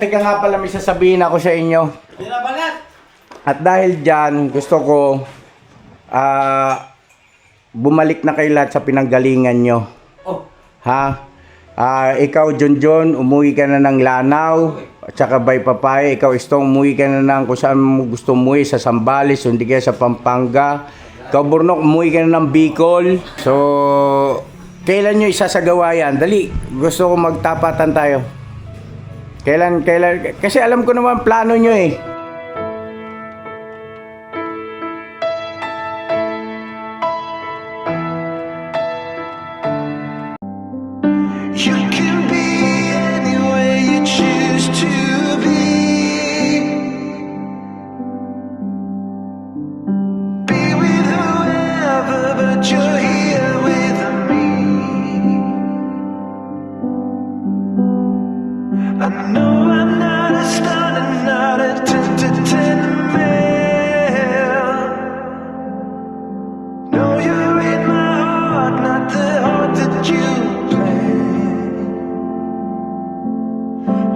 Teka nga pala, may sasabihin ako sa inyo. At dahil dyan, gusto ko bumalik na kayo lahat sa pinanggalingan nyo. Ha? Ikaw, Junjun, umuwi ka na ng Lanao. At saka Bay Papay, ikaw, Istong, umuwi ka na ng kung saan mo gusto umuwi. Sa Zambales, hindi kaya sa Pampanga. Ikaw, Burnok, umuwi ka na ng Bicol. So, kailan nyo isasagawa yan? Dali, gusto ko magtapatan tayo. Kailan, kasi alam ko naman plano nyo eh. You can be any way you choose to be. Be with whoever, but you're here with me. I know I'm not a star and not a 10 man. No, you're in my heart, not the heart that you planned.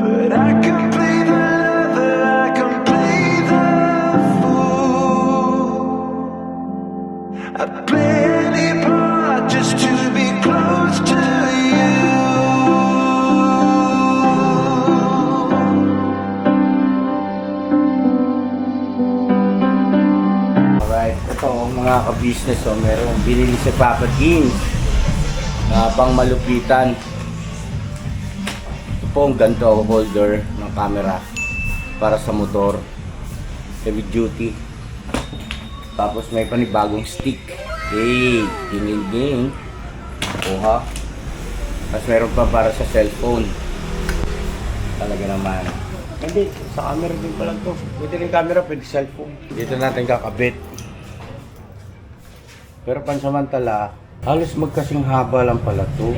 But I can play the lover, I can play the fool. I'd play any part just to be close to you. Alright, ito mga ka-business, merong binili si Papa Jeans na pang malupitan. Ito po ang ganito holder ng camera para sa motor, heavy duty. Tapos may panibagong stick. Hey, ding. Oha. Tapos meron pa para sa cellphone. Talaga naman. Hindi, sa camera din pala to. Pwede rin camera, pwede cellphone. Dito natin kakabit. Pero pansamantala, halos magkasing haba lang pala to.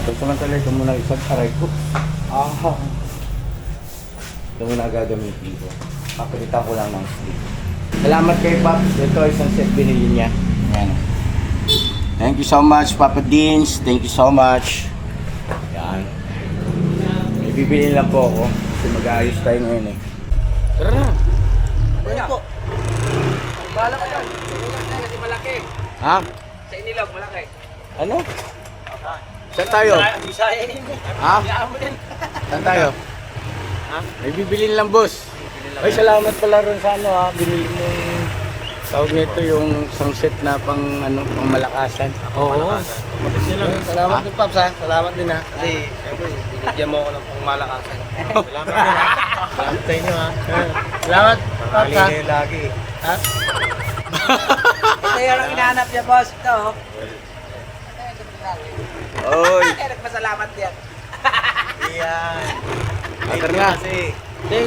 Pansamantala, ito muna isang aray ko. Ito muna gagamitin ko. Papalitan ko lang ng stick. Salamat kay Pops. Ito isang set binili niya. Yan. Thank you so much, Papa Deans. Thank you so much. Yan. May bibili lang po ako. Kasi mag-aayos tayo ngayon eh. Tara na. Ano po? Bahala ka yun. Inilog na kasi malaki. Ha? Sa inilog, malaki. Ano? Saan tayo? Bisaya yun. Ha? Kailangan mo din. Saan tayo? Ha? May bibilin lang, boss. Ay, salamat pala rin sa ano ha. Binili mo yung tawag nito yung isang set na pang malakasan. Oo. Salamat din, Pops ha. Salamat din ha. Kasi, siyempre, binigyan mo ako ng pangmalakasan. Salamat. Salamat sa inyo ha. Salamat, Pops ha. lagi. Ha? Ito yung hinahanap niya, boss. Ito. Oy. Nagpasalamat yan. Iyan. Atar na. Hindi,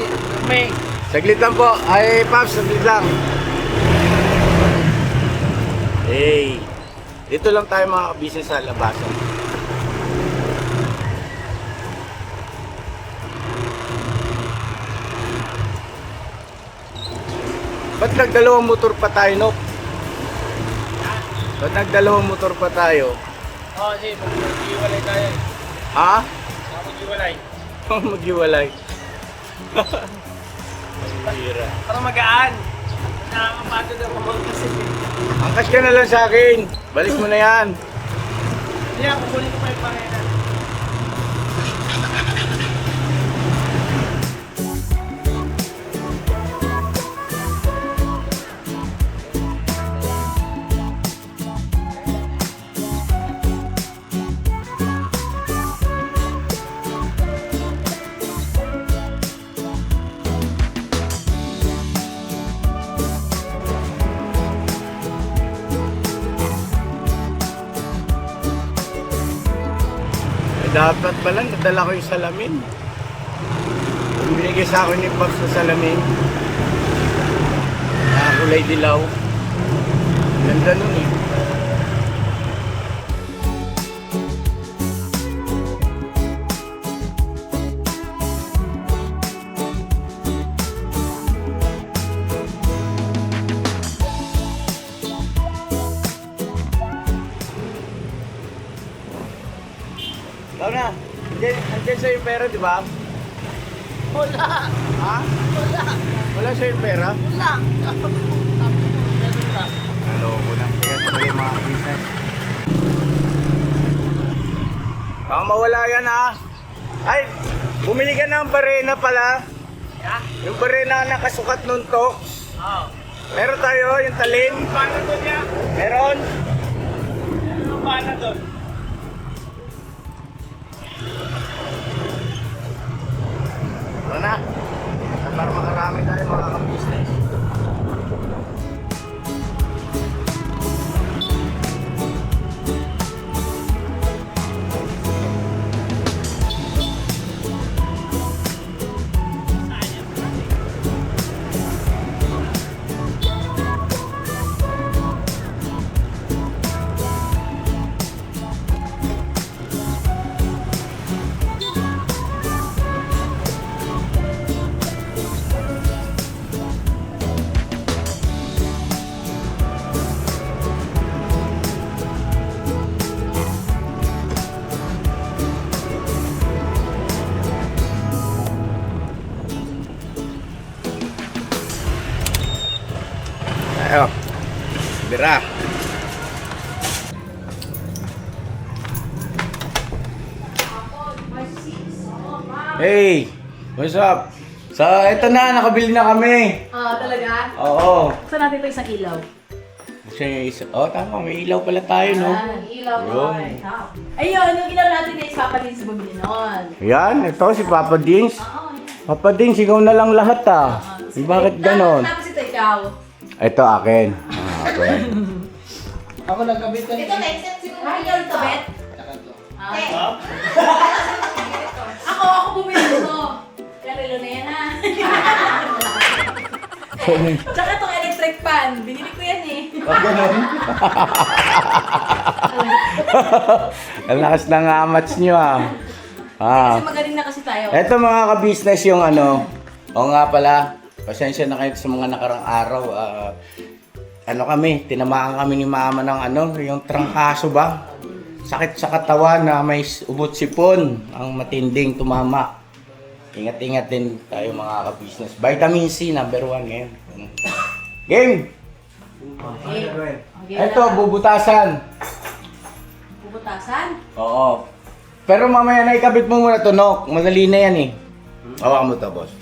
may. Saglit lang po. Ay, Pops, saglit lang. Hey. Dito lang tayo mga business sa labasan. Ba't nagdalawang motor pa tayo, no? Ba't nagdalawang motor pa tayo? Oo, kasi mag-iwalay tayo. Ha? Mag-iwalay. Maghiwalay. Hira. Para magaan. Nakakapagod ang mga kasi. Angkas ka na lang sa akin. Balik mo na yan. Hindi, kukunin ko pa yung panginan. Dapat pala nadala ko yung salamin. Binigay sa akin ni Pops na salamin. Kulay dilaw. Ganda nun eh. Ikaw na. Andyan sa'yo yung pera, di ba? Wala. Ha? Wala. Wala sa'yo yung pera? Wala. Naloko na. Kaya sa yung mga business. Baka mawala yan ha. Ay, bumili ka ng barena pala. Yung barena na nakasukat nun to. Meron tayo, yung talim. Paano doon niya? Meron. Paano doon? Ano na? Para makarami tayo mga ka-business. Ayo. Bira. Hey, what's up? So, eto na, nakabili na kami. Talaga? Oo. Saan natin ito isang ilaw? Siya yung isa. Oh, tama, may ilaw pala tayo, no? Ilaw Yun. ko. Ayun, yung ilaw natin is Papa din sa bumili noon. Yan, ito si Papa Dins. Oo, yan. Papa Dins, ikaw na lang lahat ah. Bakit ganon? Tapos ito ikaw. Ito akin. Okay. Ako nagkabitan. Ito next step siguro. Ikaw ito, Bet? Ako bumili ito. Karelo na yan ha. Tsaka itong electric fan. Binili ko yan eh. Oh, ganon? Ang lakas ng amats nyo ah. Kasi magaling na kasi tayo. Eto mga ka-business yung ano. O nga pala, pasensya na kayo sa mga nakarang araw. Ano kami, tinamaan kami ni mama ng ano, yung trangkaso ba? Sakit sa katawan na may ubot sipon. Ang matinding tumama. Ingat-ingat din tayo mga ka-business. Vitamin C, number 1 ngayon. Game! Okay. Eto, bubutasan. Bubutasan? Oo. Pero mamaya na ikabit mo muna to, Nok. Madali na yan eh. Hawakan mo to, boss.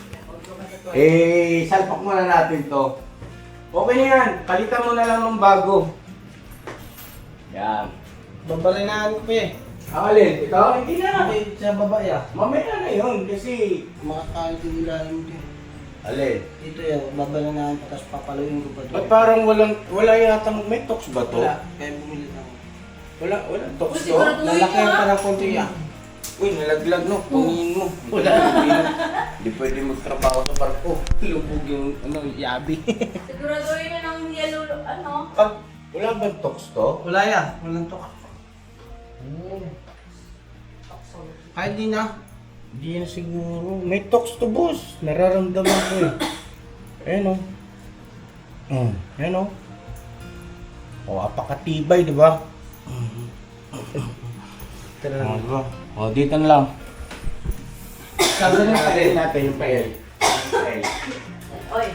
Salpak muna natin to. Okay na yan. Palitan mo na lang ng bago. Yan. Babalinahan ko pa eh. Alin? Ikaw? Hindi na. Sa babae ah. Mamaya na yun kasi... Makakain ko yung ilalim din. Alin? Ito yan, babalinahan ko tapos papaluin ko pa Ba't parang wala yata may tox ba to? Wala, kaya bumili na ako. Walang tox to? Lalakayan pa ng konti ah. Uy, nalaglag no. Pangin mo. Wala. Hindi pwede magtrabaho sa parko. Lubog yung yabi. Siguraduhin nyo ng yellow, ano? Wala bang tox to? Wala yan, walang tok. Kahit di na. Hindi na siguro. May tox to, boss. Nararamdaman ko eh. Ayan o. Ayan o. O, apakatibay, di ba? Tara. Diba? O, dito na lang. Sabi natin yung pael. Oy.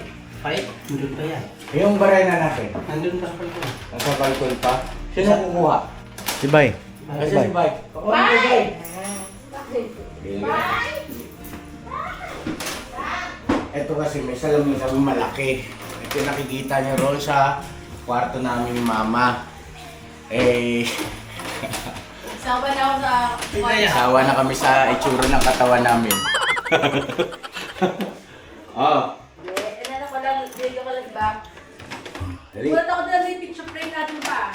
Kahit, nandun pa yan. Yung barena natin. Nandun pa sa palkon. Nasa balkon pa. Sino kukuha? Si Bay. Kasi si Bay. Bay! Ito kasi may salamin sabi malaki. Ito yung nakikita niyo roon sa kwarto namin ni Mama. Sawa na ako sa... Sawa na kami sa itsura ng katawan namin. Oh. Ano ko lang, video ko lang ba? Dali. Bulat ako dala yung picture frame natin pa.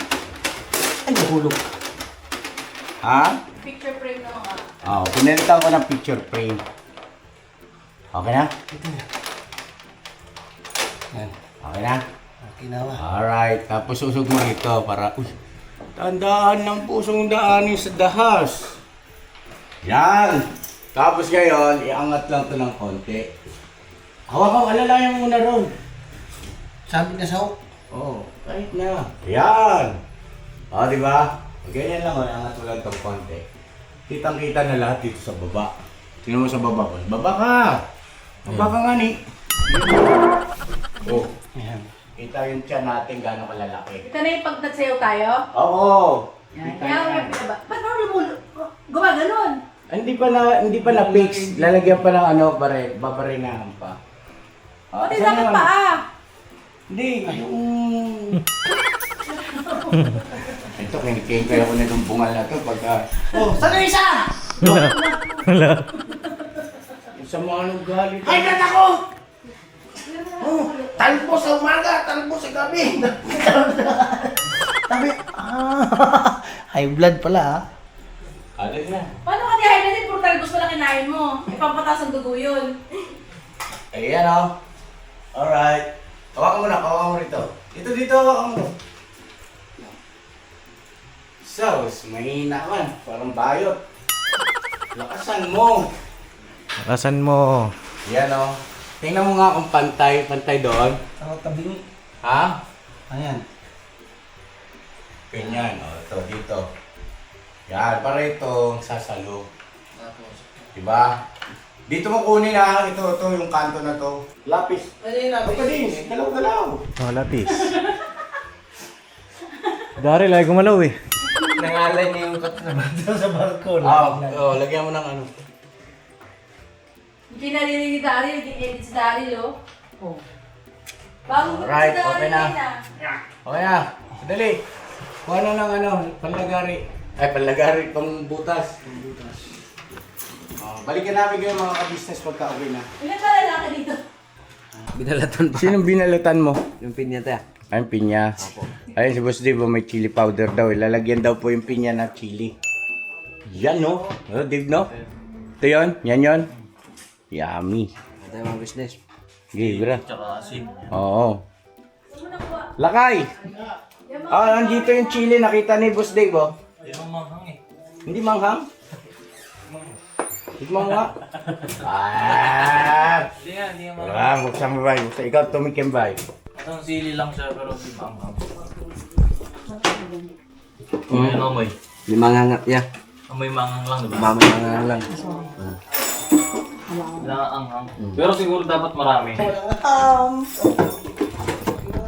Ay, nahulog. Ha? Picture frame naman ka. Oh, pinalitan ko ng picture frame. Okay na? Yan. Okay na? Kinawa. Alright, tapos susog mo ito para... Uy, tandaan ng pusong daanin sa dahas. Yan! Tapos ngayon, iangat lang ito ng konti. Hawakan, alalayan muna ron. Sabi na sa Oo, kahit na. Yan! O, di ba? Ganyan lang, iangat mo lang itong konti. Kitang-kita na lahat dito sa baba. Tingnan mo sa baba ko. Baba ka! Baba ka nga ni. Oh. Ayan. Kita yung tiyan natin gano'ng kalalaki. Ito na yung pag nagsayaw tayo? Oo! Yan. Kita Kaya yan. ba't mo gumaganon? Hindi pa na fix. Lalagyan pa ng ano, babarinahan pa. Pati saan sakit naman? pa ah! Hindi, yung... Ito, kinikingkay ako na itong bungal na ito pagka... Oh, saan na isa? Wala. Sa mga galit. Ay, ganda ko! Oh, talpo sa umaga, talpo sa gabi. Sabi, high blood pala ah. Alis na. Paano ka dehydrated? Puro talbos pala kinain mo. Ipapatas ang dugo yun. Ayan o. Alright. Hawakan mo rito. Dito, hawakan mo. Sus, mahina man. Parang bayot. Lakasan mo. Lakasan mo. Yan o. Tingnan mo nga kung pantay doon. Ako tabi. Ha? Ayan. Ganyan, o. Ito, dito. Yan, para ito sasalo. Diba? Dito mo kunin ha. Ito, yung kanto na to. Lapis. Ano yung Ito pa din. Galaw-galaw. Oh, lapis. Dari, lagi gumalaw eh. nangalay niya yung katulad sa balkon. Lagyan mo ng ano. Hindi narinig ni Daryl, nag-edit si Daryl, oh. Oh. Bago Alright, si Daryl okay na. na. Okay na. Dali. Kuha na ng ano, panlagari. Ay, panlagari, pangbutas. Balikan namin kayo mga ka-business pagka okay na. Ilan ka lalaki dito? Binalatan pa. Sinong binalatan mo? Yung pinyata. Ay, pinya. Ayun, si Boss Dave, may chili powder daw. Ilalagyan daw po yung pinya na chili. Yan, no? Oh, Dave, no? Ito yun? Yan yun? Yummy. Ito yung mga business. Gira. Tsaka asin. Oo. Lakay! Nandito yung chili. Nakita ni Boss Dave, oh. Hindi mong manghang eh. Hindi manghang? Tikman mo nga. Ah! Hindi nga manghang. Wala, buksan mo ba? Ikaw tumikim ba? Itong sili lang siya pero hindi manghang. May amoy. Di mangangat ya. Amoy manghang lang, diba? Mamay mangangat lang. Wala anghang. Pero siguro dapat marami.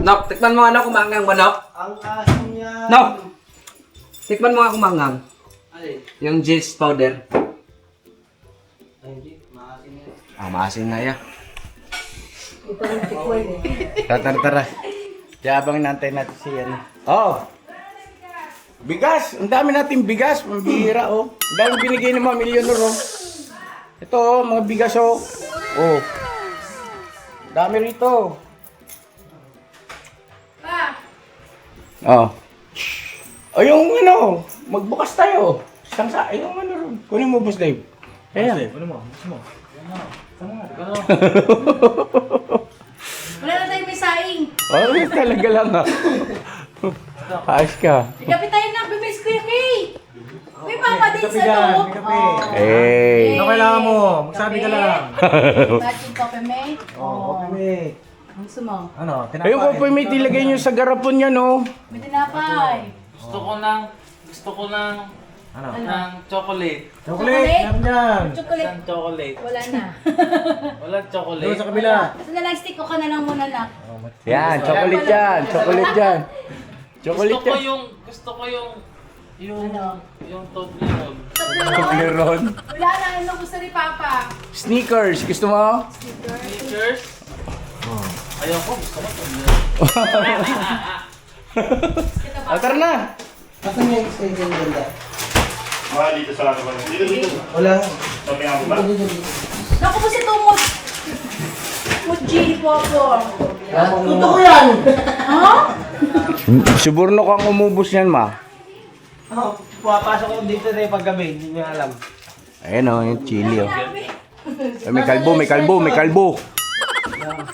Nok, tikman mo nga na kumangang manok. Ang asin niya. Nok! Tikman mo nga kumangang. Yung Jill's powder. Hindi, maasin niya. Maasin na ya. Tara. Kaya abang nantay natin si ano. Oh! Bigas! Ang dami natin bigas. Mambihira, oh. Ang dami binigay ng mga milyonor, oh. Ito, oh, mga bigas, oh. Oh. Dami rito. Pa! Oh. O yung ano, magbukas tayo. Yung ano ron. Kunin mo, Boss Dave. Ayan. Ano mo? Gusto mo? Wala na tayong may saing. Oh, talaga lang, ah. Ayos ka. Ikapi tayo na, bibis ko yung cake. May mama din sa loob. Hey. Ano kailangan mo? Magsabi ka lang. Matching coffee mate. Oh, okay. Ang gusto mo? Ano, Ayun ko po, may tilagay nyo sa garapon yan, oh. May tinapay. Gusto ko ng Ano? chocolate. Chocolate! Meron yan! Chocolate. Isang chocolate. Wala na. Walang chocolate. Doon sa kabila. Ito na lang, stick ko ka na lang muna na. Yan, chocolate yan. Chocolate yan. Chocolate yan. Gusto ko yung Ano? Toblerone. Toblerone. Wala na, ano gusto ni Papa? Sneakers. Gusto mo? Sneakers. Ayoko, gusto ko Toblerone. O, tara na. Asan yung extension ganda? Dito sa lahat ba? Dito. Wala. Sabi nga mo ba? Naku po si Tumot. Mujili po ako. Totoo yan! Ha? Suborno kang umubos yan, ma. Pumapasok ko dito na yung paggabi, hindi niya alam. Ayan, oh, yung chili, oh. Ay, may kalbo.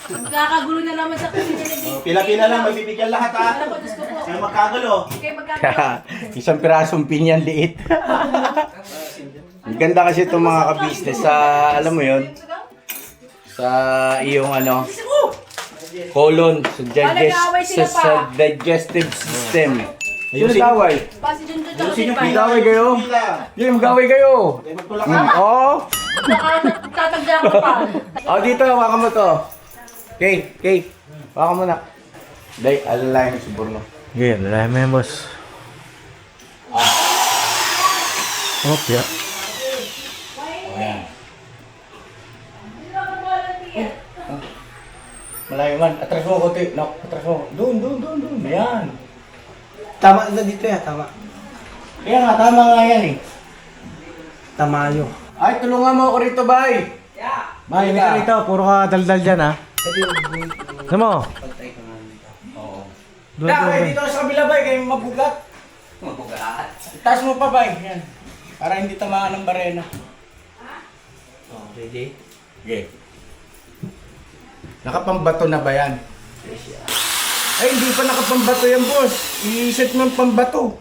Magkakagulo na naman sa kusina ni Dave. Pila-pila lang, magbibigyan lahat ha. Alam ko, Diyos ko po. Sino magkagulo? Okay, magkakagulo. Isang pirasong pinyan liit. Ang ganda kasi itong mga ka-business sa, alam mo yun, sa iyong ano, colon, sa digestive system. Sino nag-away? Pa si Junjun tsaka si Pai. Mag-away kayo? Yung mag-away kayo. Oo. Tatagda ko pa. O, dito, hawakan mo to. Okay. Hawakan mo na. Day, alalayan si Bruno. Sige, lalayan mo yan, boss. Okay. Ayan. Malayo man. Atras mo, konti. No, atras mo. Doon. Ayan. Tama na dito ya, tama. Kaya nga, tama nga yan eh. Tamayo. Ay, tulungan mo ako rito, bay. Bay, hindi ka rito. Puro ka daldal dyan, ha? Ano mo? Doon, Dahil dito sa kabila, bay, kayo mabugat. Mabugat. Taas mo pa, bay. Yan. Para hindi tamaan ng barena. Ready? Okay. Nakapambato na ba yan? Ay, hindi pa nakapambato yan, boss. I-set mo ang pambato.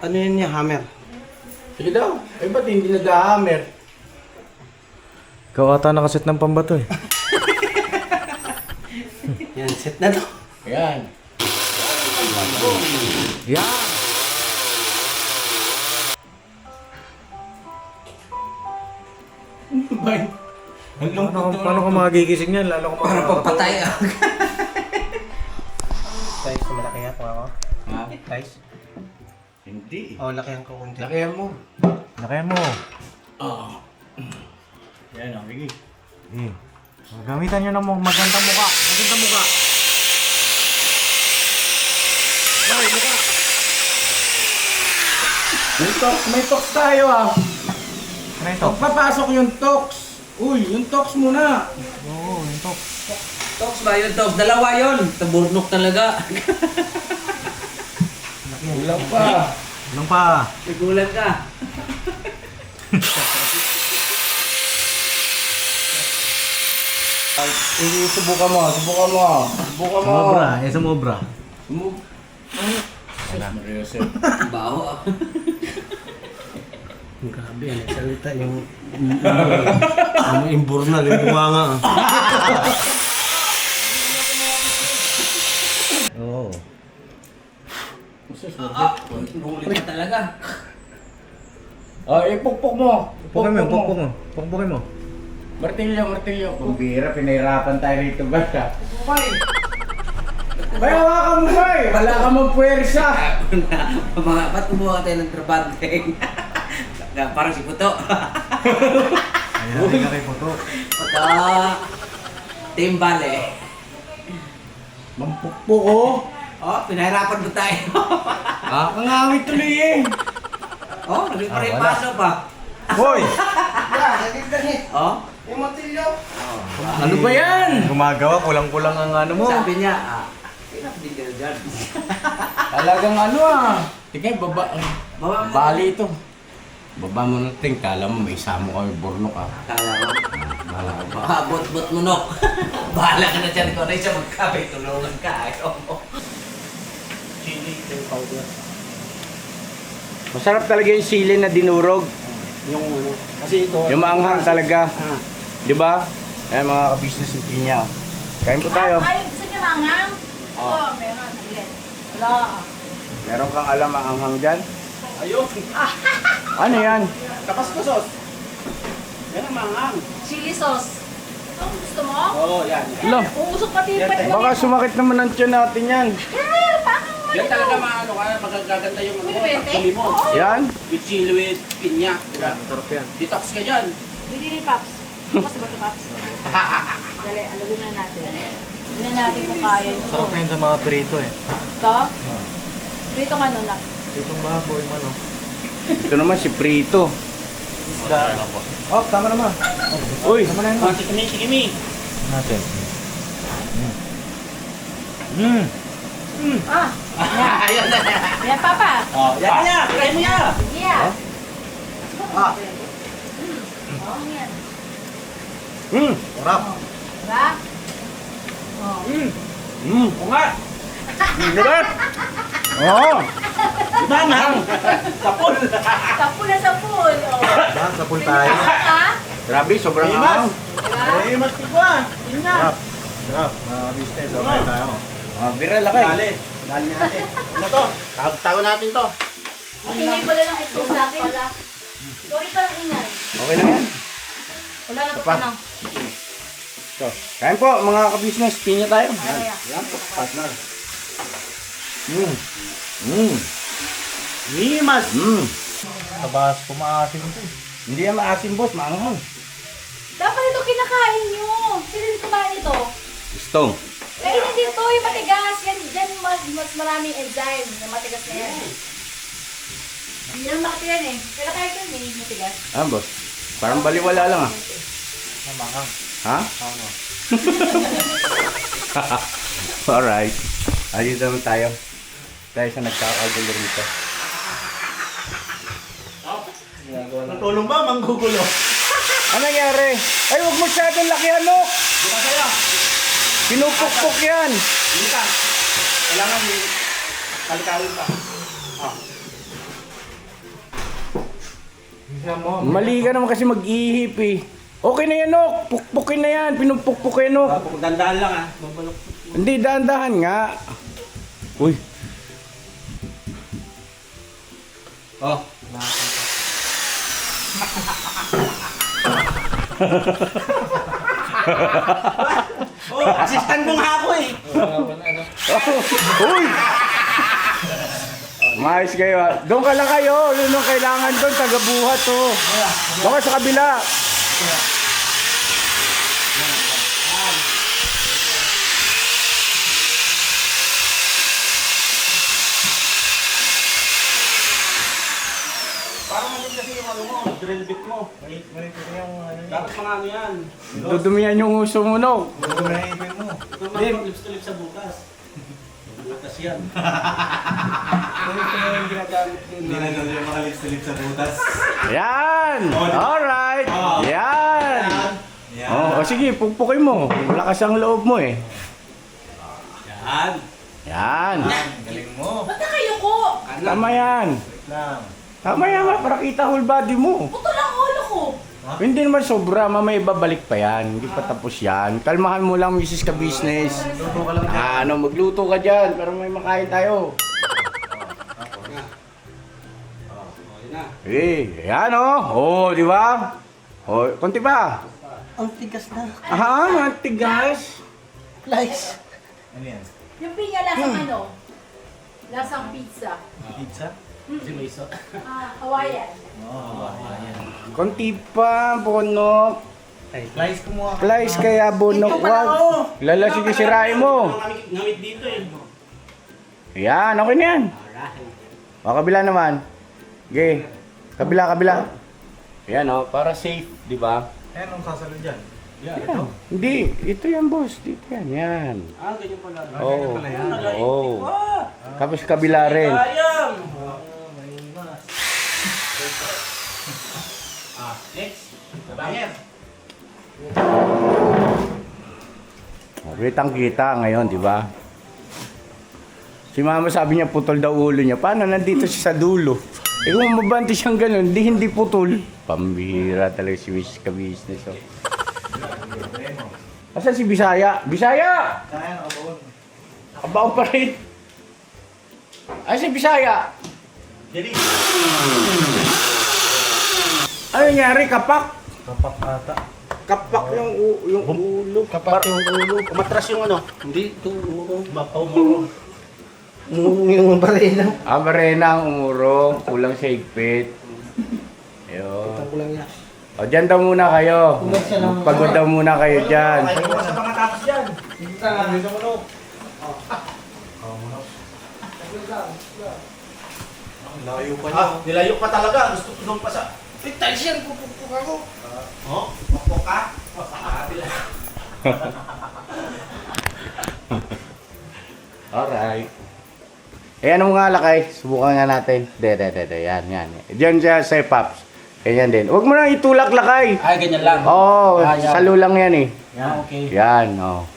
Ano yun niya, hammer? Sige daw. Ay, ba't hindi nag-hammer? Ikaw ata nakaset ng pambato, eh. Yan, set na to. Ayan. Yan! Bay. Ang Paano ka magigising yan? Lalo ko Papatay ah. Size na malaki yan, ako. Ha? Size? Hindi. Oh, laki ang kukunti. Lakihan mo. Lakayan mo. Yan, ang bigi. Eh. Gamitan nyo ng magandang muka. Magandang muka. Bay, muka. May tox tayo ah. Ano ito? Papasok yung tox. Uy, yung tox muna. Oo, ito. Tox ba yun, Tox? Dalawa yun. Taburnok talaga. Ulang pa. Anong pa? Nagulan ka. Subukan mo. Sumobra. Sumobra. Baho ah. Grabe, yan. Salita yung... imburnal, yung bunganga. Oo. Nagulan ka talaga. Ipukpuk mo. Pukpukin mo. Martilyo. Kumbira, pinahirapan tayo rito ba siya? Bay, hawakan mo, bay. Wala ka mong puwersa. Mga, ba't kumuha ka tayo ng trabante? Parang si Puto. Ayun, hindi na kay Puto. Puto. Timbale. Mampukpuk oh. Oh, pinahirapan mo tayo. Ang awit tuloy eh. Oh, naging pa rin wala. paso pa. Hoy! Oh, Yung matilyo. Ano ba yan? Gumagawa, kulang-kulang ang ano mo. sabi niya, pinakabigil dyan. Talagang ano ah. Tingnan, baba. Baba mo. Bali ito. Baba mo na ting, kala mo may isama kami burnok ah. Kala mo. Bahala ka ba? Baka bot-bot mo, Nok. Bahala ka na dyan. Ikaw na siya magkabay. Tulungan ka. Ayaw mo. Chili powder. Masarap talaga yung sili na dinurog. Yung ano. Kasi ito. Yung maanghang talaga. Ah. Di ba? Ayan mga ka-business ng pinya. Kain po tayo. Ay, gusto niya mangang? Oo, meron. Sige. Wala. Meron kang alam maanghang dyan? Ayun. Ano yan? Kapaskusos. Yan ang mangang. Chili sauce. Ito, gusto mo? Oo, yan. Lo, Uusok pati yung pati. baka sumakit naman ang tiyan natin yan. Yan talaga maano ka, magaganda yung ano, Pwede? takuli mo. Oo. Yan? With chili with pinya. Diba? Sarap yan. Detox ka dyan. Hindi ni Paps. Bukas ba ito, Paps? Dali, alagin na natin. Tignan natin kung kaya ito. Sarap yan sa mga prito, eh. Ito? Dito nga nun lang. Itong baboy, mano. Ito naman si Prito. Isda. Oh, tama naman. Uy! Tama na yun. Oh, tikimi. Natin. Ah! Ayun na. Yan, Papa! Oh, yan niya. Try mo niya. Yeah! Ah. Oo, yan. Sarap. Diba? Oh. Oo nga. Sarap! Oo! Manang. Sapol. Sapul na sapul! Oh. Yan, sa pool tayo. Ha? Grabe, sobrang Imas. anghang. Diba? Eh, mas tigwa. Yun na. Sarap. Sarap. Mga business. Okay tayo. Ah, viral lakay. Dali. Dali natin. Ano to? Tago natin to. Hindi pala lang ito sa akin. Sorry pa lang ingay. Okay na yan. Wala na po na. So, kain po mga ka-business. Pinya tayo. Yan po, partner. Nimas! Mm. Tabas, pumaasin ito. Hindi yan maasim, boss. Maanghang. Dapat ito kinakain nyo. Sino yung kumain ito? Gustong. Eh, hindi ito yung matigas. Yan, dyan mas maraming enzyme. Yung matigas na yan. Hindi lang makati yan eh. Kaya kaya ito eh, matigas. Ah, boss. Parang baliwala lang ah. Mamanghang. Ha? Ano? Alright. Dito naman tayo. Tayo sa nagkakagulo rito. Natulong ba? Manggugulo. Ano nangyari? Ay, huwag masyadong laki ano. Di ba sa'yo? Pinupukpok yan. Hindi ka. Kailangan may kalikawin pa. Mali ka naman kasi mag-ihip eh. Okay na yan, Nok. Pukpukin na yan. Pinupukpok yan, Nok. Dandaan lang ah. Babalok. Hindi, dahan-dahan nga. Uy. Oh. Oh, assistant mo nga ako eh. Uy! Maayos kayo ah. Doon ka lang kayo. Yun ang kailangan doon. Tagabuhat oh. Doon ka sa kabila. Parang mali kasi yung ano mo, drill bit mo. Mali ko yung ano yun. Dapat mga ano yan. Dudumihan yung uso mo, Nok. Gusto na yung ipin mo. Ito mga lips to lips sa bukas. Bukas yan. Ito yung ginagamit yun. Hindi na yung mga lips sa butas. Yan! Alright! Yan! Oh, sige, pukpukin mo. Lakas ang loob mo eh. Yan. Yan! Galing mo. Ba't nakayuko? Tama yan. Lang. Tama yan nga, para kita whole body mo. Putol ang ulo ko. Hindi naman sobra, mamaya babalik pa yan. Hindi pa tapos yan. Kalmahan mo lang, Mrs. Ka-Business. Luto ka lang dyan. Ano, magluto ka dyan, pero may makain tayo. Eh, yan oh. Oh, di ba? Oh, konti pa. Ang tigas na. Aha, matigas. Lies. Ano yan? Yung pinya lasang ano? Lasang pizza. Pizza? Hawaiian. Oo, ayan. Konti pa, bonok. Ay, slice ko mo. Slice kaya bonok, wag. Lala, sige, sirain mo. Ngamit dito eh. Yan, okay na yan. O, kabila naman. Okay. Kabila. Yan oh, para safe, di ba? Eh, anong sasalod dyan? Yan. Hindi, ito yan boss. Dito yan. Ah, ganyan pala. Oo. pala yan. Oo. Tapos kabila rin. Sayang. Next. Bayer. Kitang kita ngayon, di ba? Si mama sabi niya putol daw ulo niya. Paano nandito siya sa dulo? Eh kung mabanti siyang ganun, hindi putol. Pambihira talaga si Mrs. Ka-Business. Oh. Asan si Bisaya? Bisaya! Ayan, kabaon. Kabaon pa rin. Ay, si Bisaya. Jadi. Ano nangyari? Kapak? Kapak ata. Kapak yung ulo. Kapak yung ulo. Umatras yung ano. Hindi, ito. Bapaw mo. Yung barena. Ah, barena ang umuro. Kulang sa higpit. Ayun. Kulang yan. O, dyan daw muna kayo. Pagod daw muna kayo dyan. Ayaw mo sa mga tapos dyan. Dito mo no. Layo pa niya. Nilayo pa talaga. Gusto ko doon pa sa... Eh, tiles yan. Pupukpuk ako. Oh, pupuk ka? Alright. Eh, anong nga lakay? Subukan nga natin. De. Yan. Diyan siya sa Pops. Ganyan din. Huwag mo na itulak lakay. Ay, ganyan lang. Oo, yan. salo lang yan eh. Yan, okay. Yan, oh.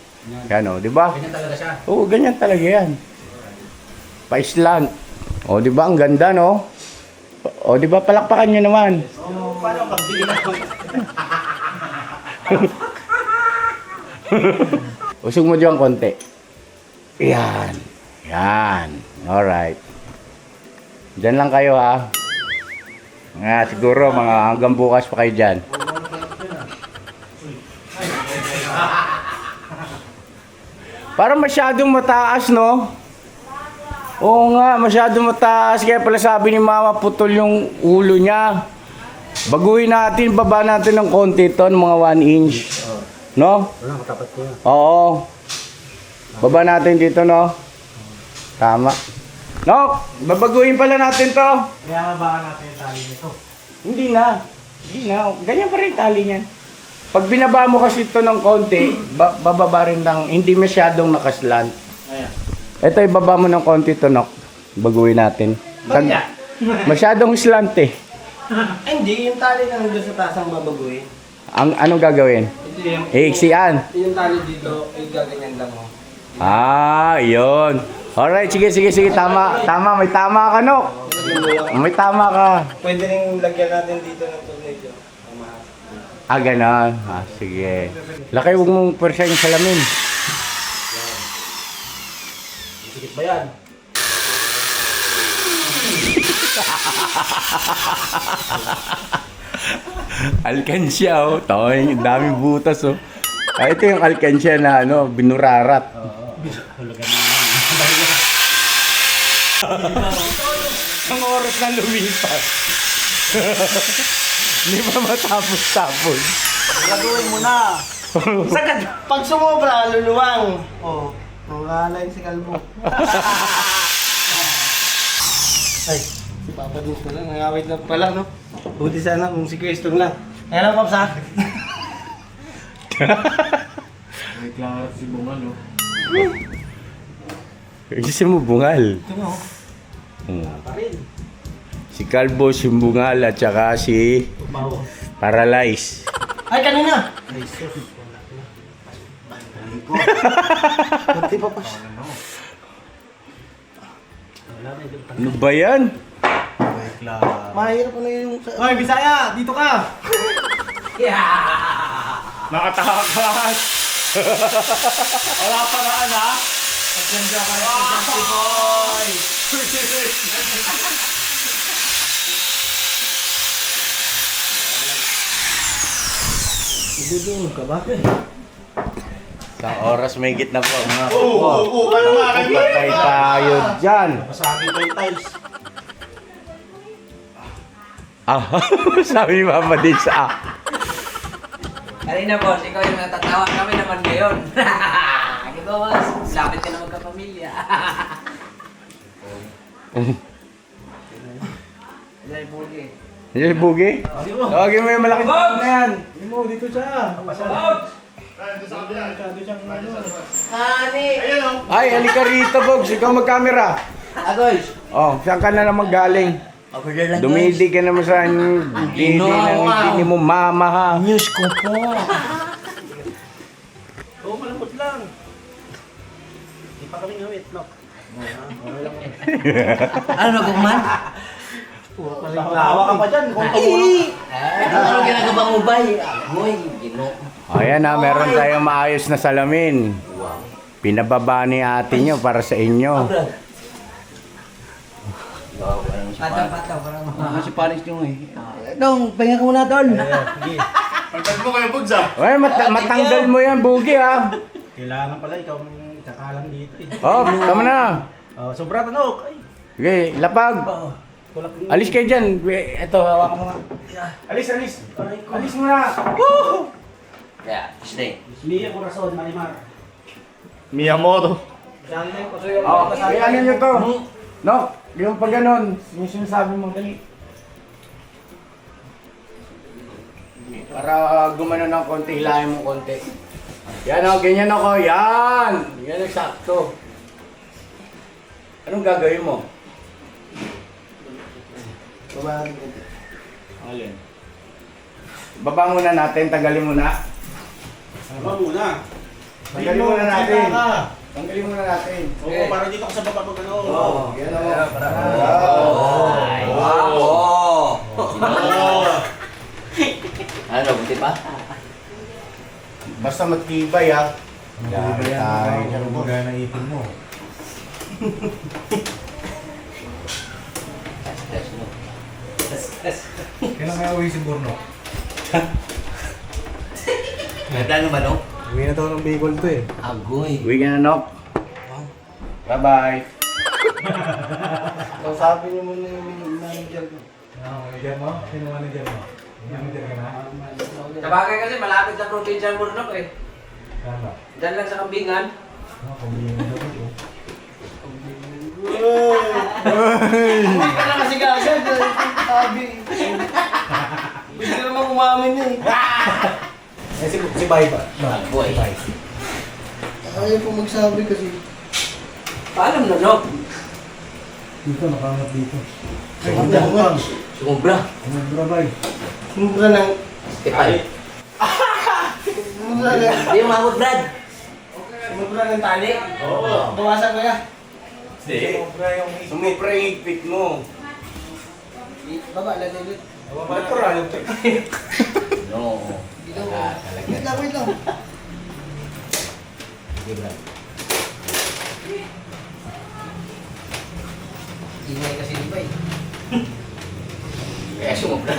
Yan, oh. Di ba? Ganyan talaga siya. Oo, ganyan talaga yan. Pa-islant. O, di ba? Ang ganda, no? O, di ba? Palakpakan nyo naman. Oh, paano pagbili na? Usog mo dyan konti. Yan. Yan. Alright. Diyan lang kayo ha. Siguro mga hanggang bukas pa kayo dyan. Parang masyadong mataas, no? Oo nga, masyadong mataas. Kaya pala sabi ni Mama, putol yung ulo niya. Baguhin natin, baba natin ng konti ito, ng mga 1 inch. No? Wala, matapat ko yan. Oo. Baba natin dito, no? Tama. No, babaguhin pala natin to. Kaya baka natin yung tali nito. Hindi na. Hindi na. Ganyan pa rin tali niyan. Pag binaba mo kasi ito ng konti, bababa rin lang. Hindi masyadong nakaslant. Ayan. Ito, ibaba mo ng konti to, Nok. Baguhin natin. Masyadong slant eh. Ay, hindi. Yung tali na nandun sa taas ang babaguhin. Anong gagawin? Hindi yung, Iiksian. yung tali dito, ay gaganyan lang mo. Yun. Alright, sige. Tama. May tama ka, Nok. May tama ka. Pwede rin lagyan natin dito ng tornilyo. Ganon. Sige. Laki, huwag mong pwersa yung salamin. Sikit ba yan? Alkansya, oh. Tawang, daming butas, oh. Ito yung alkansya na, binurarat. Ang oras na lumipas. Hindi pa matapos-tapos. Gagawin mo na. Sagad. Pag sumobra, luluwang. Oh, wala yung si Kalbo. Ay, si Papa din pala. Nangawit na pala, no? Buti sana kung si Crystal lang. Ayan lang, Pops, ha? Reklamo si Bungal, oh. Kasi mo bungal. Ito mo. Pa rin. Si Calvo, si Bungal, at saka si Bawo. Paralyze. Ay, kanina! Ay, sus. Kunti pa, Pops. Ano ba yan? Mahirap na yung... Hoy, Bisaya! Dito ka! Nakatakas! Wala paraan, ha? Pagkanda ka rin sa si Boy! Idudulog ka ba? Isang oras may gitna po, mga kupo. Patay tayo dyan. Masakit ko yung tiles. Sabi ni Mama din sa Kanina boss, ikaw yung natatawa kami naman ngayon. Di ba boss? Lapit ka na magkapamilya. Dahil bugi. Yung bugi? Tawagin mo yung malaking tao na yan. Hindi mo, dito siya. Honey. Ay, halika rito, Bogs. Ikaw mag-camera. Agoy! Oh, saan ka na naman galing? Ako na lang Dumidi ka naman sa hindi mo mama ha. News ko po. Oo, malambot lang. Hindi pa kami ngawit, no? Ano na kuman? Lawa ka pa dyan. Kung Ano ginagawa mo ba? Agoy, gino. Ayan ha, meron tayong maayos na salamin. Pinababa ni ate nyo para sa inyo. Pataw, parang Kasi panis yung eh. Dong, pahinga ka muna tol. Pagkat mo kayo, Bugs, ah. Ay, matanggal mo yan, bugi ha. Kailangan pala ikaw ang kakalang dito, eh. Oh, tama na. Sobra tanok. Ay, Okay, lapag. kulak din. Alis kayo dyan. Ito, hawakan mo nga. Alis. Alis mo na. Yeah, stay. Mia Corazon, Marimar. Miyamoto. Oh, kaya ano nyo to? No, yung pag ganon, yung sinasabi mo, dali. Para gumano ng konti, hilahin mo konti. Yan o, ganyan ako, yan! Yan ang sakto. Anong gagawin mo? Alin? Baba muna natin, tagalin muna. Ano muna? Tanggalin muna natin. Tanggalin muna natin. Oo, para dito ka sa baba pag ano. Oo, yan o. Ano, buti pa? Basta matibay ha. Yan tayo. Ano ba gaya na ipin mo? Kailan kaya uwi si Burno? Ganda ng manok. Uwi na daw ng Bicol to eh. Agoy. Uwi ka na, Nok. Bye-bye. Kausapin niyo muna yung manager ko. Manager mo? Sino manager mo? Manager ka na? Sabagay kasi malapit sa probinsya ng Burnok eh. Tama. Diyan lang sa Kambingan. Pambingin daw ito. Huwag ka na kasi kagad. Sabi. Gusto ka naman umamin eh. Eh, si Bay ba? Boy. Ayaw po magsabi kasi. Paalam na, no? Dito, nakahanap dito. Sumubra. Ano bro, Bay? Sumubra ng... Tipay. Sumubra ng... Hindi yung mahod, Brad. Sumubra ng tali. Oo. Bawasan ko ya. Sumupra yung higpit mo. Baba, lalit. Natural. No. Wait lang, wait lang. Ingay kasi di ba eh. Kaya sumubra.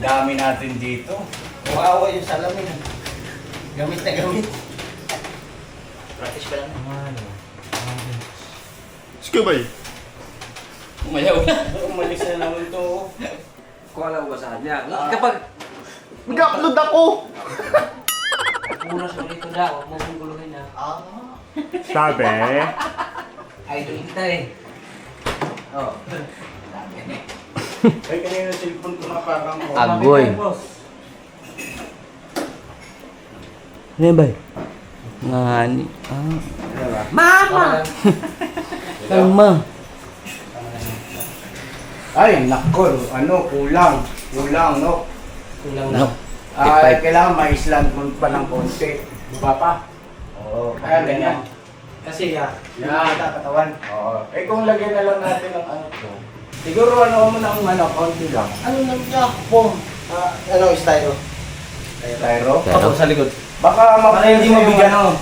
Dami natin dito. Kawawa yung salamin. Gamit na gamit. Practice pa lang. Umayaw na. Umalis na naman ito. Kung alam ko ba sa kanya. Kapag Nag-upload ako! punas ulit ko na, huwag mo kong guluhin na. Sabi? Idol kita eh. Oh. Ay, kanina yung cellphone ko napakang ko. Agoy. Ano ba? Ngani. Mama! Mama! Ay, nako. Ano, kulang. Kulang, no? Kulang na. Ay, kailangan ma-island mo pa ng konti. Di ba pa? Oo. Kaya ganyan. Kasi ya, Yan. katawan. Oo. Eh, kung lagyan na lang natin ng ano to. Siguro ano mo ng ano, konti lang. Ano nang yakpong? Ano, styro? Tyro. Ako sa likod. Baka Para hindi mabigat. ano.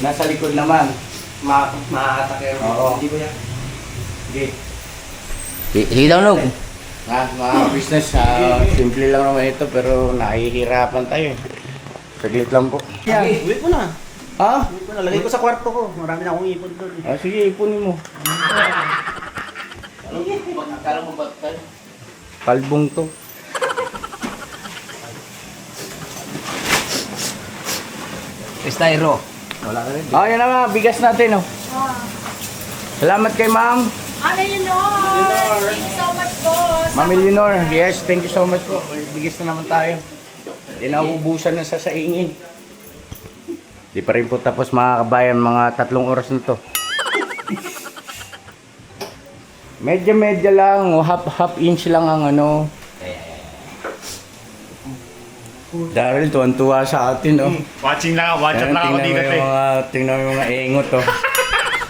Nasa likod naman. Maaatake. Oo. Hindi ko yan. Sige. Sige daw, no. Mga business, simple lang naman ito pero nahihirapan tayo. Saglit lang po. Yan, uwi ko na. Ha? Uwi ko na. Lagay ko sa kwarto ko. Marami na akong ipon doon. Sige, ipunin mo. Akala mo ba tayo? Kalbong to. Styro. Wala ka rin. Yan na nga, bigas natin oh. Salamat kay ma'am. Eleanor! Thank you so much, boss! Ma'am Eleanor, yes, thank you so much po. Bigis na naman tayo. Hindi na ubusan ng sasaingin. Di pa rin po tapos mga kabayan, mga 3 oras na to. Medya lang, half inch lang ang ano. Daryl, tuwan-tuwa sa atin, oh. Watching lang ako dito eh. Tingnan mo yung mga ingot, oh.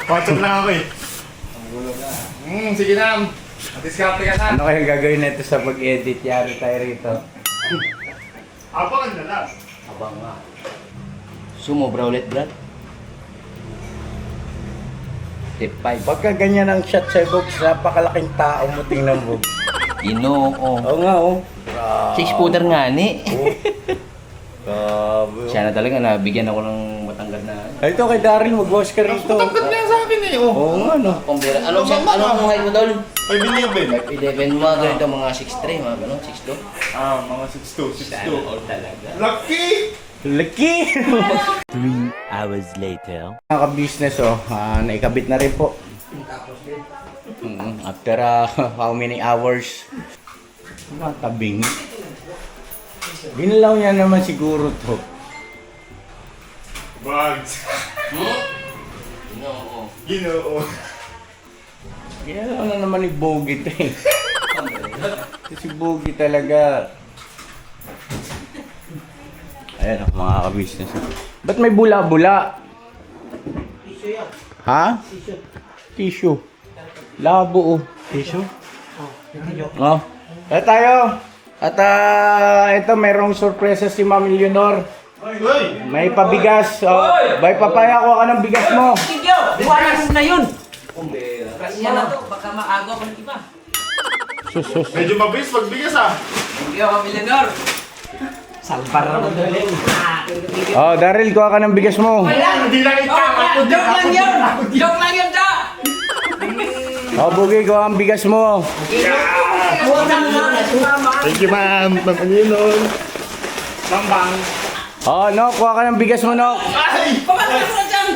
Watching lang ako eh. Sige na. Diskarte ka na. Ano kaya gagawin nito sa pag-edit? Yari tayo rito. Abangan na lang. Abang nga. Sumobra ulit, Brad. Tip 5. Pagka ganyan ang shot sa box, napakalaking tao mo, tingnan mo. Ginoo. Oo nga, oh. 6-footer nga ni. Grabe. Siya na talaga, nabigyan ako ng matanggal na. Ay, ito kay Daryl, mag-wash ka rito. Matangkad niya sa akin eh. Oh. Oo nga, no. Kumbira. Anong height mo, Dol? 5'11". 5'11", mga ganito, mga 6'3", mga gano'n, 6'2". Mga 6'2", 6'2". All talaga. Lucky! Lucky! 3 hours later. Mga ka-business, oh, naikabit na rin po. After how many hours? Matabing. Ginalaw niya naman siguro to. Bugs. Ginoo. Ginoo. Ginalaw na naman ni Bogie to eh. Si Bogie talaga. Ayan oh, mga ka-business. Ba't may bula-bula? Tissue yan. Ha? Tissue. Tissue. Labo oh. Tissue? Oh. Kaya tayo. At ito merong sorpresa si Ma'am Eleanor. Hoy! May pabigas. Oh, bay papaya ko ka ng bigas mo. Tigyo! Buwanan mo na yun! Yan na to, baka maago ako ng iba. Medyo mabilis magbigas ah. Thank you, Millionaire. Salbar naman doon. Oh, Daryl, kuha ka ng bigas mo. Hindi lang ikaw. Joke lang yun! Joke lang yun, da! Oh, Bugi, kuha ang bigas mo. Thank you, ma'am. Ma'am, ano yun nun? Ma'am Bang. Oh, no, kuha ka ng bigas mo, no. Ay! Pamatay ko na dyan!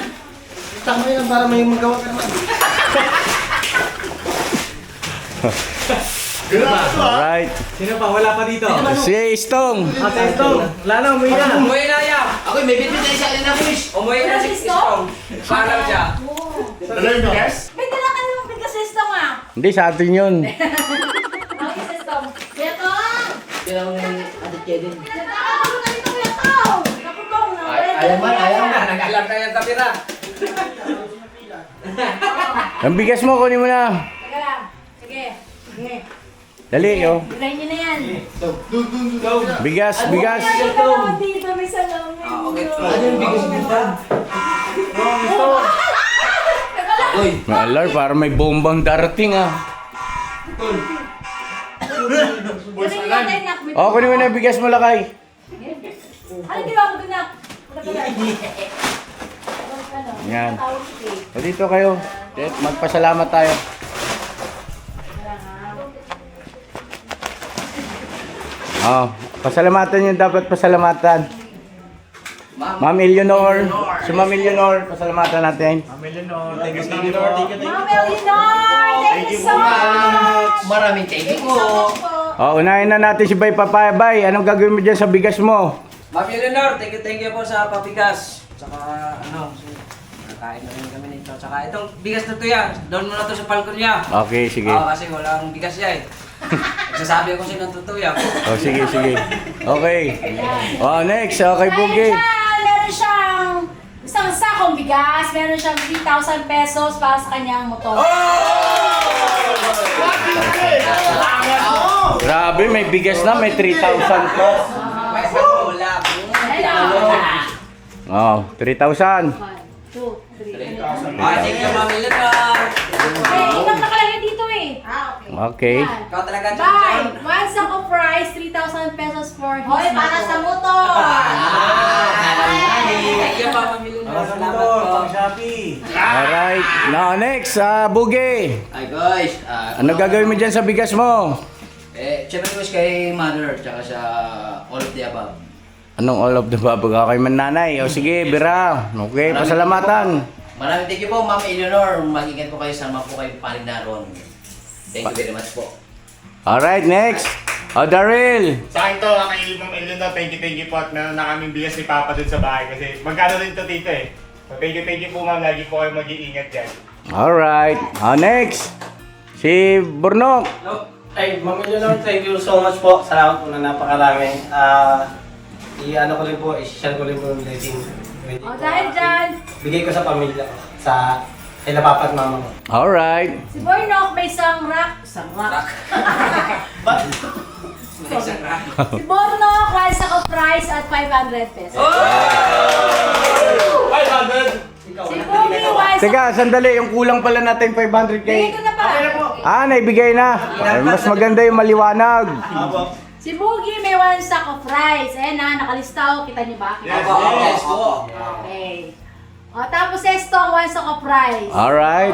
Tama yan para may magawa ka naman. Grabe to ah. Alright. Sino pa? Wala pa dito. Si Stong. Ate ito. Wala na, umuwi na. Umuwi na yan! Ako, may bitbit na isa na fish. Umuwi na si Stong. Paalam siya. Dala yung bigas? May dala ka namang bigas system ah. Hindi, sa atin yun. Ang system. Beto! Yung ate Kedin. Nagkakaroon na dito, Beto! Nakupong na. Ayaw na. Nag-alam na yung kapira. Ang bigas mo, kunin mo na. Teka lang. Sige. Sige. Dali, oh. Bigay niyo na yan. Bigas, bigas. Ay, ito naman dito. May salamin. Okay. Ano yung bigas nito? Teka lang. Uy. May alarm, para may bombang darating, ah. Kunin niyo natin, nak. May- Oh, kunin mo na yung bigas mo, Lakay. Ano ginawa mo doon, nak? Wala pala. Ano? Yan. Tawag si Kate. O, dito kayo. Magpasalamat tayo. Oh, pasalamatan yung dapat pasalamatan. Ma'am Eleanor. Si Ma'am Eleanor, pasalamatan natin. Ma'am Eleanor, thank you po. Ma'am Eleanor, thank you so much. Maraming thank you po. Oh, unahin na natin si Bay Papaya. Bay, anong gagawin mo dyan sa bigas mo? Ma'am Eleanor, thank you po sa pabigas. Tsaka ano, nakain na rin kami nito. Tsaka itong bigas na to yan, doon mo na to sa palkon niya. Okay, sige. Oo, kasi walang bigas niya eh. Nagsasabi ako sino tutuya. Oh, sige, sige. Okay. Oh, next. Okay, Bugi. Meron siyang isang sakong bigas, meron siyang 3,000 pesos para sa kanyang motor. Grabe, may bigas na. May 3,000 plus. May wala. Oh, 3,000. 1, 2, 3. Thank you, Ma'am Eleanor. Eh, inang nakalagay dito eh. Okay. Yan. Ikaw talaga Bye! dyan. One sack of rice, 3,000 pesos for his Hoy, para sa motor! Thank you, Ma'am Eleanor. Salamat po. Alright. Now, next. Bugi. Hi guys. Ano gagawin mo dyan sa bigas mo? Siyempre wish kay mother tsaka sa all of the above. Anong all of the above? Kay mananay. O sige, bira. Okay, pasalamatan. Maraming thank you po, Ma'am Eleanor. Mag-ingat po kayo, sama po kayo panig na ron. Thank you very much po. Alright, next. O, Daryl. Sa akin to, kay Ma'am Eleanor, thank you po at meron na kaming bigas ni Papa dun sa bahay kasi magkano rin to tito eh. So thank you po ma'am, lagi po kayo mag-iingat dyan. Alright. O, next. Si Burnok. Ay, Ma'am Eleanor, thank you so much po. Salamat po na napakarami. I-ano ko rin po, i-share ko rin po yung blessing. O, dahil dyan, Bigay ko sa pamilya ko, sa kila papa at mama ko. Alright. si Bornok may isang rack. Isang rack. Si Bornok, one sack of rice at 500 pesos. Si Bumi, one sack. Teka, sandali. Yung kulang pala natin 500k. Bigay ko na pa. Naibigay na. Ay, mas maganda yung maliwanag. Si Boogie may one sack of rice. Ayan na, nakalistaw. Kita niyo ba? Yes po. Okay. O, tapos si Estong, one sack of rice. Alright.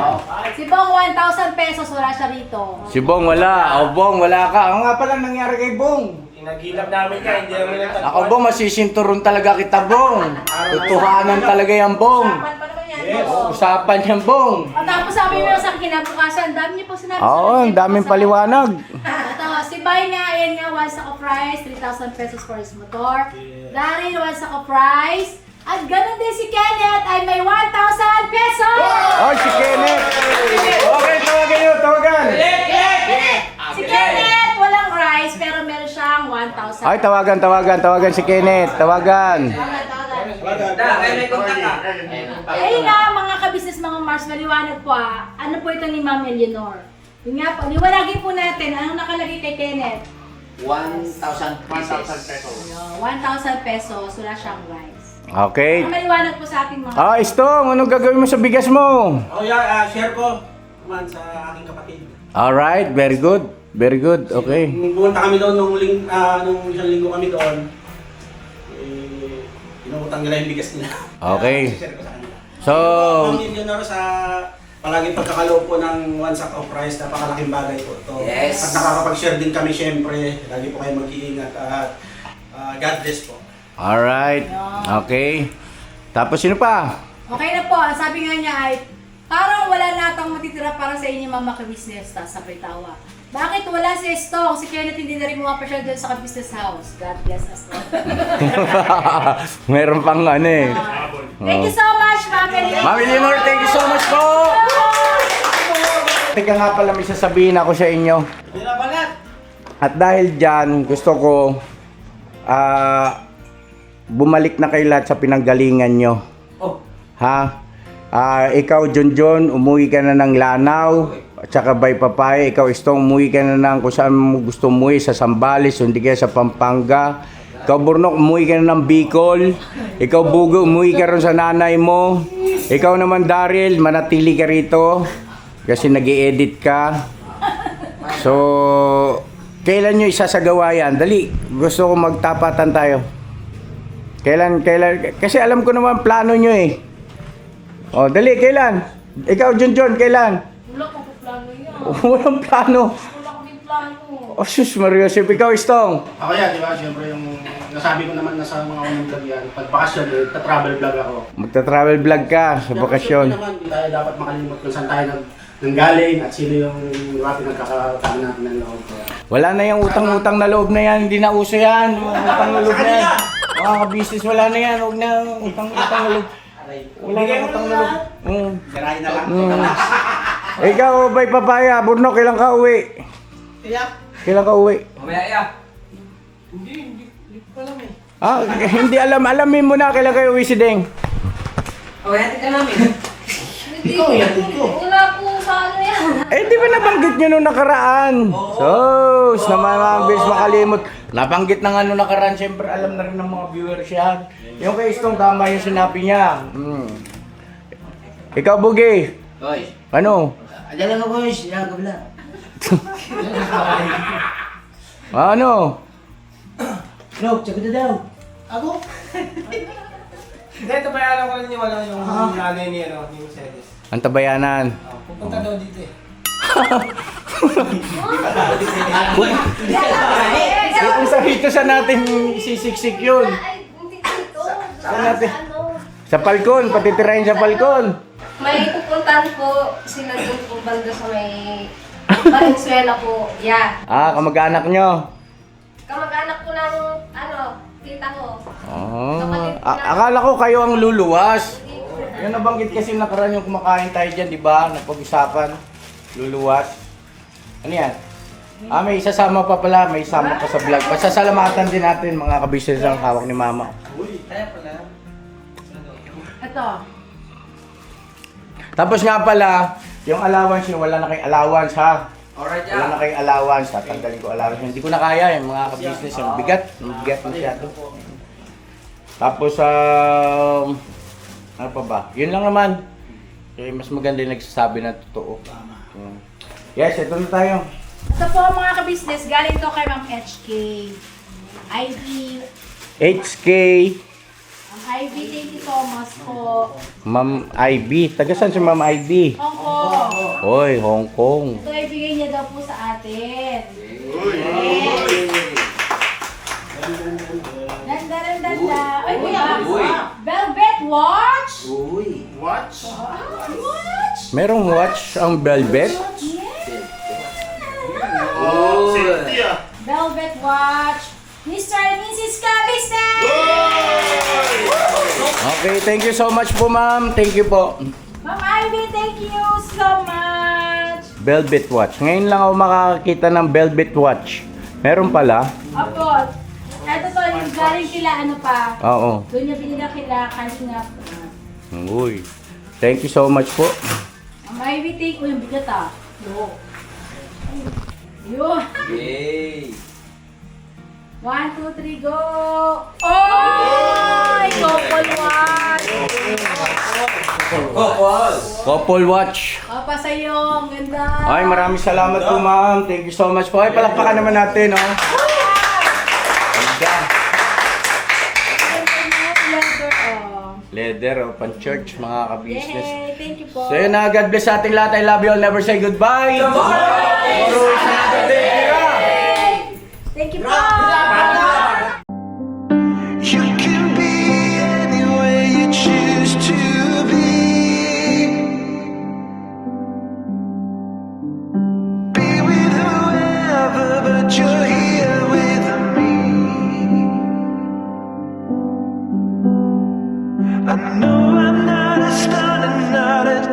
Si Bong, 1,000 pesos. Wala siya rito. Si Bong wala. O, Bong, wala ka. Ano nga pala nangyari kay Bong? Inagilap namin ka, hindi namin nagtagpuan. Ako, Bong, masisinturon talaga kita, Bong. Tutuhanan talaga yan, Bong. Usapan pa naman yan. Usapan yan, Bong. O, tapos sabi mo sa kinabukasan, dami niyo po sinabi Oo, ang daming paliwanag. Ito, si Bay nga, ayan nga, one sack of rice, 3,000 pesos for his motor. Daryl, one sack of rice. At ganun din si Kenneth ay may 1,000 pesos! Oh, si Kenneth. Okay, tawagan nyo, tawagan. Si Kenneth, walang rice, pero meron siyang 1,000. Ay, tawagan si Kenneth. Tawagan. May contact ka. Ayun nga, mga kabisnes, mga Mars, maliwanag po Ano po ito ni Ma'am Eleanor? Yun nga po, liwanagin po natin. Anong nakalagay kay Kenneth? 1,000 pesos. 1,000 pesos, wala siyang rice. Okay. Maliwanag po sa ating mga Stong, anong gagawin mo sa bigas mo? Oh yeah, share ko. man sa aking kapatid. Alright, very good. Very good, okay. Nung pumunta kami doon nung isang linggo kami doon, inutang nila yung bigas nila. Okay. Share ko sa kanila. So, Ang millionaire sa palaging pagkakaloob po ng one sack of rice, napakalaking bagay po ito. Yes. At nakakapag-share din kami syempre. Lagi po kayo mag-iingat at God bless po. alright. Okay. Tapos sino pa? Okay na po, ang sabi nga niya ay, parang wala na atang matitira para sa inyo mama ka-business, sabay tawa. Bakit wala si Estong? Si Kenneth hindi na rin mapasya doon sa business house. God bless us all. Meron pang ano eh. Thank you so much, Ma'am Eleanor. Ma'am Eleanor, thank you so much po! Teka nga pala, may sasabihin ako sa inyo. Hindi na balat! At dahil dyan, gusto ko bumalik na kayo lahat sa pinanggalingan nyo. Ha? Ikaw, Junjun, umuwi ka na ng Lanao. At saka Bay Papay, ikaw, Estong, umuwi ka na ng kung saan mo gusto umuwi, sa Sambales, hindi kaya sa Pampanga. Ikaw, Burnok, umuwi ka na ng Bicol. Ikaw, Bugo, umuwi ka rin sa nanay mo. Ikaw naman, Daryl, manatili ka rito. Kasi nag-i-edit ka. So, kailan nyo isasagawa yan? Dali, gusto ko magtapatan tayo. Kailan, kasi alam ko naman plano nyo eh. O, dali, kailan? Ikaw, Junjun, kailan? Wala ko plano yan. Walang plano. Wala ko plano. Oh, sus, Mario, ikaw, Estong. Ako yan, di ba? Siyempre yung nasabi ko naman na sa mga unang vlog yan, pag bakasyon, travel vlog ako. Magta-travel vlog ka sa bakasyon. Siyempre naman, hindi tayo dapat makalimot kung saan tayo nanggaling at sino yung pinagkakatama natin ng loob. Wala na yung utang-utang na loob na yan. Hindi na uso yan. Utang na loob na yan. Mga ka-business, wala na yan. Huwag na utang-utang na loob. Wala na utang na loob. Sirahin na lang. Ikaw, Bay Papaya, Burnok, kailan ka uwi? Kailan ka uwi? Mamaya ya. Hindi ko alam eh. Hindi alam. Alamin mo na kailan kayo uwi si Deng. Oh, hatid ka namin. Ikaw, yatid ko. Wala po sa ano yan. Eh, di ba nabanggit nyo nung nakaraan? Sos, naman ang bilis makalimot. Nabanggit na nga nung nakaraan, siyempre alam na rin ng mga viewers yan. Yung kay Estong, tama yung sinabi niya. Ikaw, Bugi. Boys, Ano? ayan lang ako boys, yakab lang. Ano? Bro, sagot na daw. Ako? Hindi, ito bayaran ko rin yung nanay ni Mercedes. Ang tabayanan. Pupunta daw dito eh. Yung sa rito sa natin sisiksik yun. Ay, hindi dito. Saan natin? Ano? Sa Falcon, patitirahin sa Falcon. May pupuntahan po sila doon po banda sa may Valenzuela po. Yeah. Kamag-anak nyo. Kamag-anak ko ng, tita ko. Akala ko kayo ang luluwas. Yung nabanggit kasi nakaraan yung kumakain tayo dyan, di ba? Napag-usapan. Luluwas. Ano yan? May isasama pa pala. May isama pa sa vlog. Pasasalamatan din natin mga kabisnes ang hawak ni Mama. Ito. Tapos nga pala, yung allowance nyo, wala na kayong allowance ha. Alright Wala na ya. kayong allowance. Tatanggalin ko allowance. Hindi ko na kaya yung mga kabisnes. Yung bigat. Yung bigat masyado. Tapos, ano pa ba? Yun lang naman. Kasi mas maganda yung nagsasabi na totoo. Yes, ito na tayo. Ito po mga ka-business, galing to kay Ma'am HK. IV. HK, Ang IV, thank you so much po. Ma'am IB. Taga saan si Ma'am IB? Hong Kong. Hoy, Hong Kong. Ito ibigay niya daw po sa atin. Danda. Ay, Velvet watch? Watch? Watch? Merong watch ang Velvet? Velvet watch. Mr. and Mrs. Ka-Business! Okay, thank you so much po, ma'am. Thank you po. Ma'am Ivy, thank you so much! Velvet watch. Ngayon lang ako makakita ng Velvet watch. Meron pala. Opo. Ito to, yung galing kila ano pa. Oo. Doon niya binila kila Kalingap. Uy. Thank you so much po. Ma'am Ivy, thank you. Yung bigat ah. Yun. Yay! 1, 2, 3, go! Oh! Couple watch! Couple watch. Opo, pa sa'yo. Ang ganda. Ay, maraming salamat po, ma'am. Thank you so much po. Ay, palakpakan naman natin, oh. Ganda. Leather, oh. Leather, oh, pan-church, mga ka-business. Yay! Thank you po. So yun na, God bless sa ating lahat. I love you all. Never say goodbye. Tomorrow is another day. Thank you po. You can be anywhere you choose to be. Be with whoever, but you're here with me. I know I'm not a star and not a